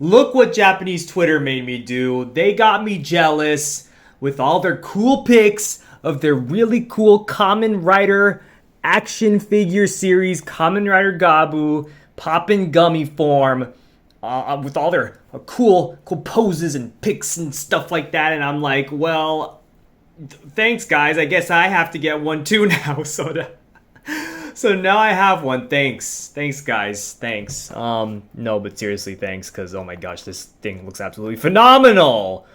Look what Japanese Twitter made me do. They got me jealous with all their cool pics of their really cool Kamen Rider action figure series, Kamen Rider Gavv, POPPIN GUMMY form, with all their cool poses and pics and stuff like that. And I'm like, well, thanks guys. I guess I have to get one too now. So now I have one. Thanks guys. Thanks. No, but seriously, thanks, because oh my gosh, this thing looks absolutely phenomenal.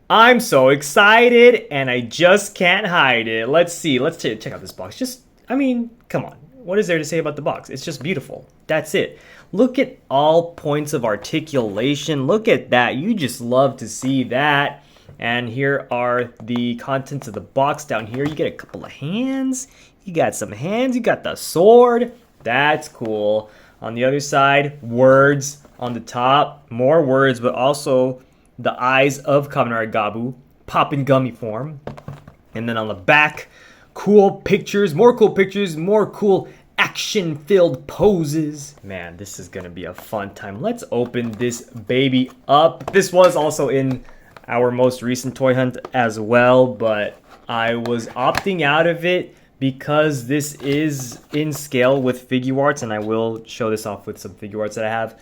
I'm so excited and I just can't hide it. Let's see. Let's check out this box. I mean, come on. What is there to say about the box? It's just beautiful. That's it. Look at all points of articulation. Look at that. You just love to see that. And here are the contents of the box down here. You get a couple of hands. You got some hands. You got the sword. That's cool. On the other side, words on the top. More words, but also the eyes of Kamen Rider Gavv, POPPIN GUMMY form. And then on the back, cool pictures, more cool action-filled poses. Man, this is gonna be a fun time. Let's open this baby up. This was also in our most recent toy hunt as well, but I was opting out of it because this is in scale with figure arts, and I will show this off with some figure arts that I have,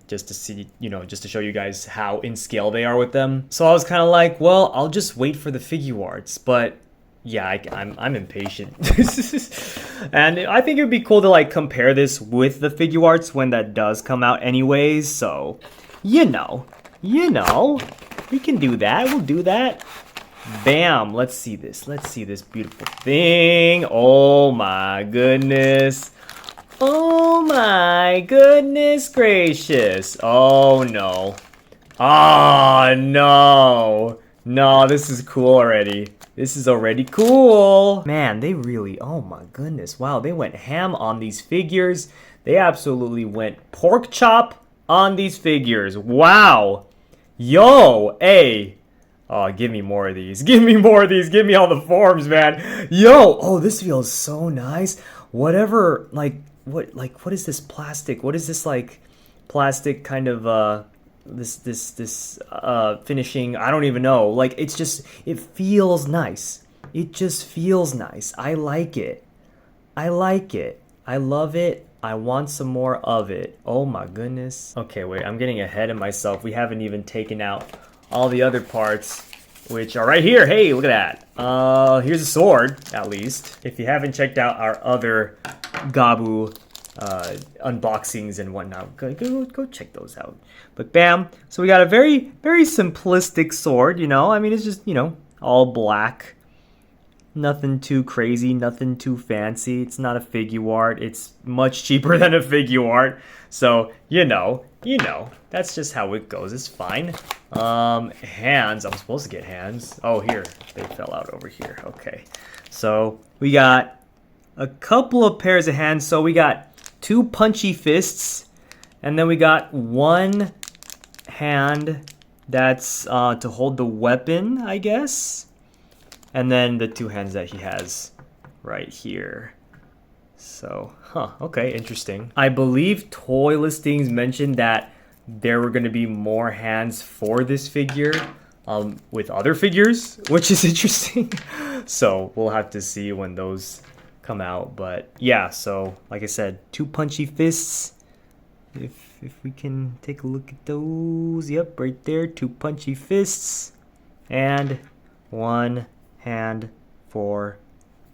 just to see, just to show you guys how in scale they are with them. So I was kind of like, well, I'll just wait for the figure arts, but yeah, I'm impatient. And I think it would be cool to like compare this with the figure arts when that does come out anyways. So, we can do that. We'll do that. Bam. Let's see this. Let's see this beautiful thing. Oh my goodness. Oh my goodness gracious. Oh no. Oh no. No, this is cool already. This is already cool. Man, they really, oh my goodness. Wow, they went ham on these figures. They absolutely went pork chop on these figures. Wow. Yo, hey. Oh, give me more of these. Give me more of these. Give me all the forms, man. Yo, oh, this feels so nice. Whatever, what is this plastic? What is this, plastic kind of, this finishing? I don't even know. It feels nice. It just feels nice. I like it. I like it. I love it. I want some more of it. Oh my goodness. Okay, wait, I'm getting ahead of myself. We haven't even taken out all the other parts, which are right here. Hey, look at that. Here's a sword, at least. If you haven't checked out our other Gavv unboxings and whatnot, go check those out. But bam, so we got a very simplistic sword. I mean, it's just all black. Nothing too crazy, nothing too fancy. It's not a figure art. It's much cheaper than a figure art. So, that's just how it goes. It's fine. Hands. I'm supposed to get hands. Oh, here. They fell out over here. Okay. So, we got a couple of pairs of hands. So, we got two punchy fists. And then we got one hand that's to hold the weapon, I guess. And then the two hands that he has right here. So, okay, interesting. I believe toy listings mentioned that there were going to be more hands for this figure with other figures, which is interesting. So, we'll have to see when those come out. But yeah, so like I said, two punchy fists. If we can take a look at those. Yep, right there, two punchy fists. And one hand for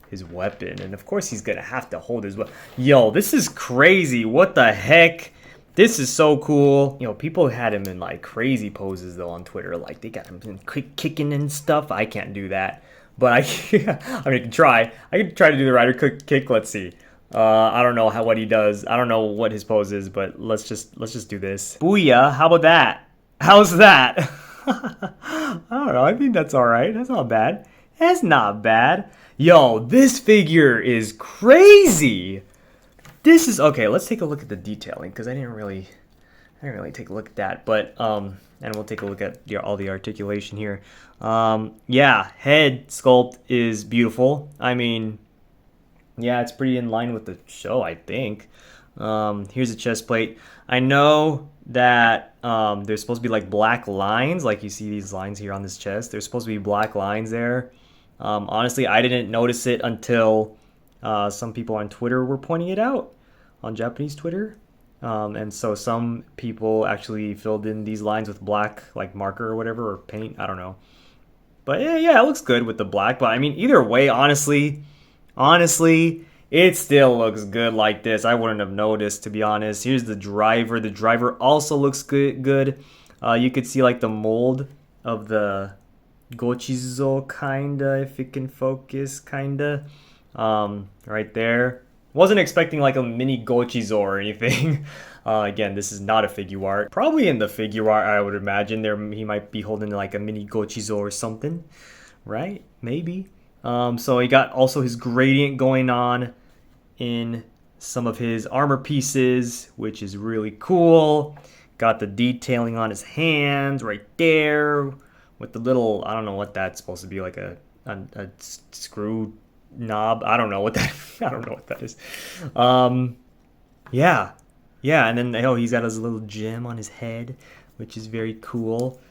his weapon, and of course he's gonna have to hold his weapon. Yo, this is crazy. What the heck? This is so cool. People had him in crazy poses though on Twitter. They got him in kicking and stuff. I can't do that, but I can try. I can try to do the rider kick. Let's see. I don't know what he does. I don't know what his pose is, but let's just do this. Booyah! How about that? How's that? I don't know. I think that's all right. That's not bad. That's not bad. Yo, this figure is crazy. This is okay. Let's take a look at the detailing because I didn't really take a look at that. But and we'll take a look at all the articulation here. Yeah, head sculpt is beautiful. I mean, yeah, it's pretty in line with the show, I think. Here's a chest plate. I know that there's supposed to be like black lines, like you see these lines here on this chest. There's supposed to be black lines there. Honestly, I didn't notice it until some people on Twitter were pointing it out, on Japanese Twitter. And so some people actually filled in these lines with black, like marker or whatever, or paint, I don't know. But yeah, it looks good with the black. But I mean, either way, honestly, it still looks good like this. I wouldn't have noticed, to be honest. Here's the driver. The driver also looks good. You could see like the mold of the Gochizo, kinda, if it can focus, kinda. Right there. Wasn't expecting like a mini Gochizo or anything. Again, this is not a figure art. Probably in the figure art, I would imagine he might be holding like a mini Gochizo or something, right? Maybe. So he got also his gradient going on in some of his armor pieces, which is really cool. Got the detailing on his hands right there with the little, I don't know what that's supposed to be, like a screw knob. I don't know what that is. Yeah, and then he's got his little gem on his head, which is very cool.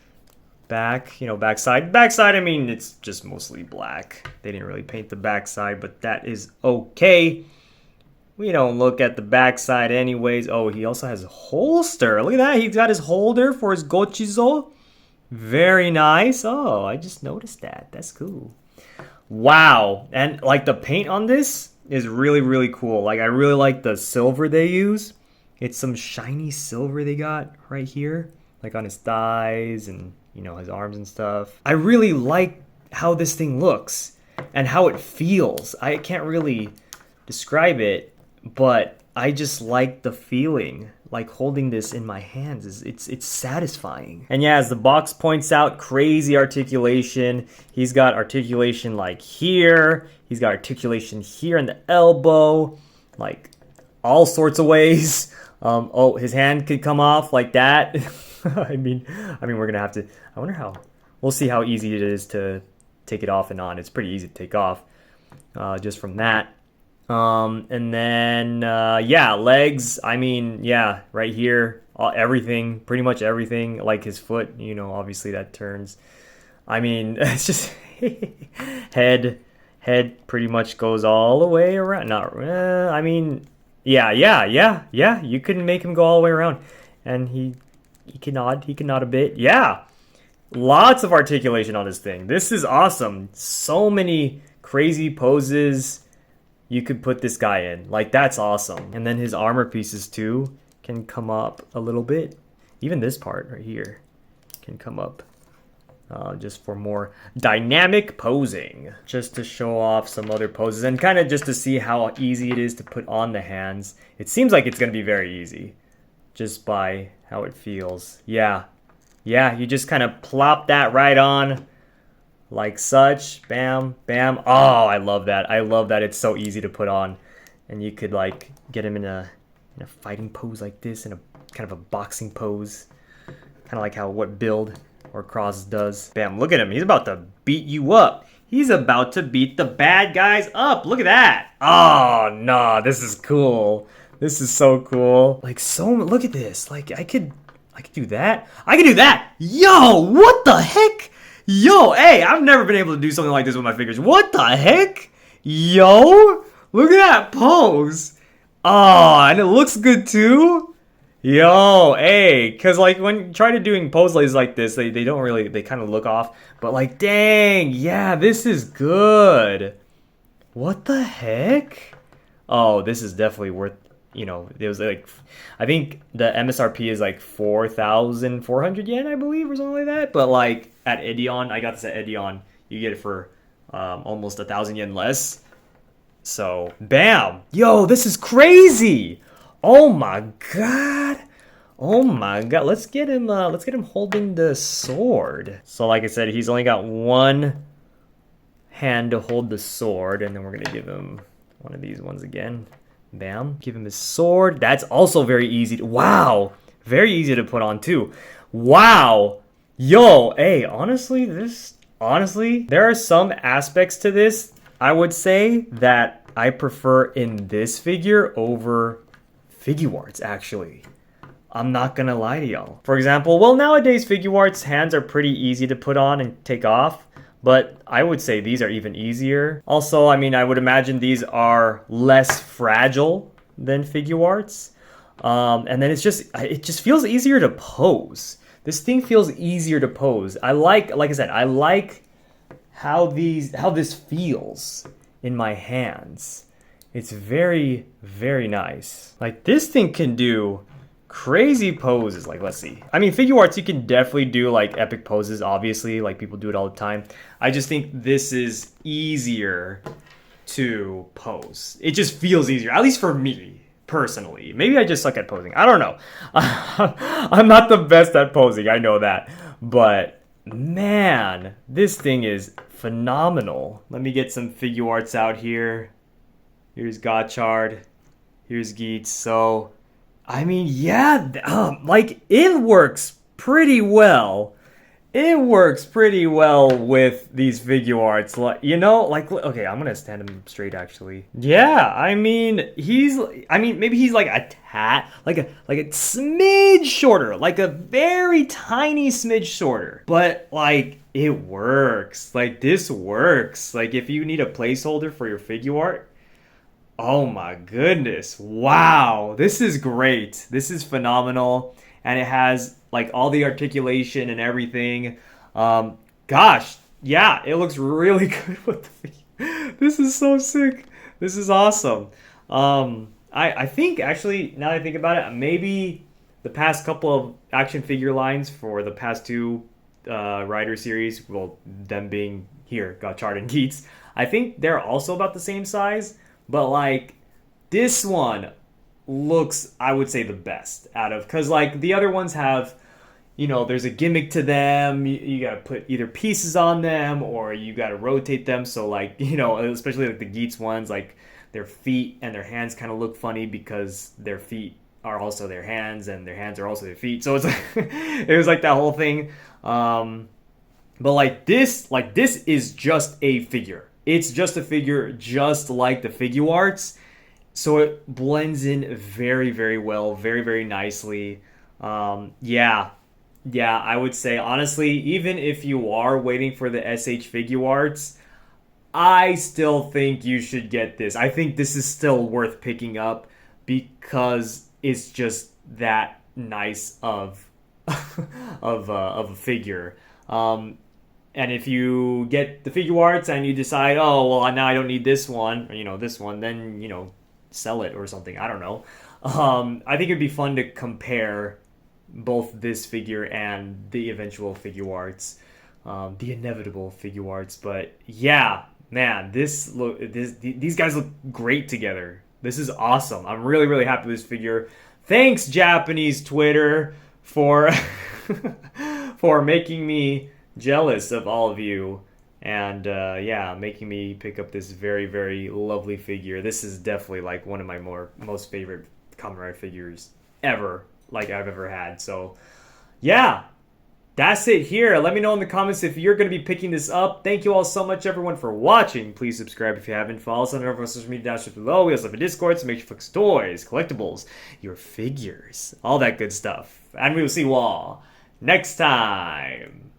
Backside. I mean, it's just mostly black. They didn't really paint the backside, but that is okay. We don't look at the backside anyways. Oh, he also has a holster. Look at that. He's got his holder for his Gochizo. Very nice. Oh, I just noticed that. That's cool. Wow. And like the paint on this is really, really cool. Like I really like the silver they use. It's some shiny silver they got right here, like on his thighs and his arms and stuff. I really like how this thing looks and how it feels. I can't really describe it, but I just like the feeling. Like holding this in my hands it's satisfying. And yeah, as the box points out, crazy articulation. He's got articulation like here. He's got articulation here in the elbow, like all sorts of ways. Oh, his hand could come off like that. I mean, we're gonna have to. I wonder how. We'll see how easy it is to take it off and on. It's pretty easy to take off, just from that. And then yeah, legs. I mean, yeah, right here, everything, pretty much everything. Like his foot, obviously that turns. I mean, it's just head pretty much goes all the way around. Not, I mean. Yeah. You couldn't make him go all the way around, and he can nod. He can nod a bit. Yeah, lots of articulation on this thing. This is awesome. So many crazy poses you could put this guy in. Like that's awesome. And then his armor pieces too can come up a little bit. Even this part right here can come up. Just for more dynamic posing, just to show off some other poses and kind of just to see how easy it is to put on the hands. It seems like it's going to be very easy just by how it feels. Yeah, you just kind of plop that right on like such. Bam, bam. Oh, I love that. It's so easy to put on, and you could like get him in a fighting pose like this, in a kind of a boxing pose, kind of like what Build or Cross does. Bam, look at him. He's about to beat you up. He's about to beat the bad guys up. Look at that. Oh, nah, this is cool. This is so cool. Like, look at this. Like, I could do that. I could do that. Yo, what the heck? Yo, hey, I've never been able to do something like this with my fingers. What the heck? Yo, look at that pose. Oh, and it looks good too. Yo, hey, because like when you try to doing poses like this, they don't really, they kind of look off. But like, dang, yeah, this is good. What the heck? Oh, this is definitely worth, it was like, I think the MSRP is like 4,400 yen, I believe, or something like that. But like at Edion, I got this at Edion, you get it for almost 1,000 yen less. So, bam. Yo, this is crazy. Oh my god. Let's get him holding the sword. So like I said, he's only got one hand to hold the sword, and then we're gonna give him one of these ones again. Bam. Give him his sword. That's also very easy. Wow. Very easy to put on too. Wow. Yo, hey, honestly, there are some aspects to this, I would say, that I prefer in this figure over figure arts, actually. I'm not gonna lie to y'all. For example, well, nowadays figure arts hands are pretty easy to put on and take off, but I would say these are even easier. Also, I mean, I would imagine these are less fragile than figure arts. And then it just feels easier to pose. This thing feels easier to pose. Like I said, I like how this feels in my hands. It's very, very nice. Like, this thing can do crazy poses. Like, let's see. I mean, figure arts, you can definitely do like epic poses, obviously. Like, people do it all the time. I just think this is easier to pose. It just feels easier, at least for me, personally. Maybe I just suck at posing. I don't know. I'm not the best at posing, I know that. But, man, this thing is phenomenal. Let me get some figure arts out here. Here's Gotchard. Here's Geets. So, I mean, yeah, like, it works pretty well. It works pretty well with these figure arts. Like, you know, like, okay, I'm gonna stand him straight, actually. Yeah, I mean, maybe he's like a like a smidge shorter, like a very tiny smidge shorter. But, like, it works. Like, this works. Like, if you need a placeholder for your figure art, oh my goodness. Wow. This is great. This is phenomenal. And it has like all the articulation and everything. Gosh, yeah, it looks really good with the feet. This is so sick. This is awesome. I think actually, now that I think about it, maybe the past couple of action figure lines for the past two Rider series, well, them being here, Gotchard and Geets, I think they're also about the same size. But, like, this one looks, I would say, the best out of... Because, like, the other ones have, you know, there's a gimmick to them. You got to put either pieces on them or you got to rotate them. So, like, you know, especially, like, the Geets ones, like, their feet and their hands kind of look funny because their feet are also their hands and their hands are also their feet. So, it's like... it was, like, that whole thing. But, like, this is just a figure. It's just a figure, just like the figure arts. So it blends in very, very well, very, very nicely. Yeah, I would say, honestly, even if you are waiting for the SH figure arts, I still think you should get this. I think this is still worth picking up because it's just that nice of a figure. And if you get the figure arts and you decide, oh, well, now I don't need this one, or, you know, this one, then, you know, sell it or something. I don't know. I think it'd be fun to compare both this figure and the eventual figure arts, the inevitable figure arts. But yeah, man, these guys look great together. This is awesome. I'm really, really happy with this figure. Thanks, Japanese Twitter, for for making me jealous of all of you and yeah, making me pick up this very, very lovely figure. This is definitely like one of my most favorite Kamen Rider figures ever, like I've ever had. So yeah, that's it here. Let me know in the comments if you're going to be picking this up. Thank you all so much, everyone, for watching. Please subscribe if you haven't. Follow us on our social media down below. We also have a Discord, so make sure you focus toys, collectibles, your figures, all that good stuff. And we will see you all next time.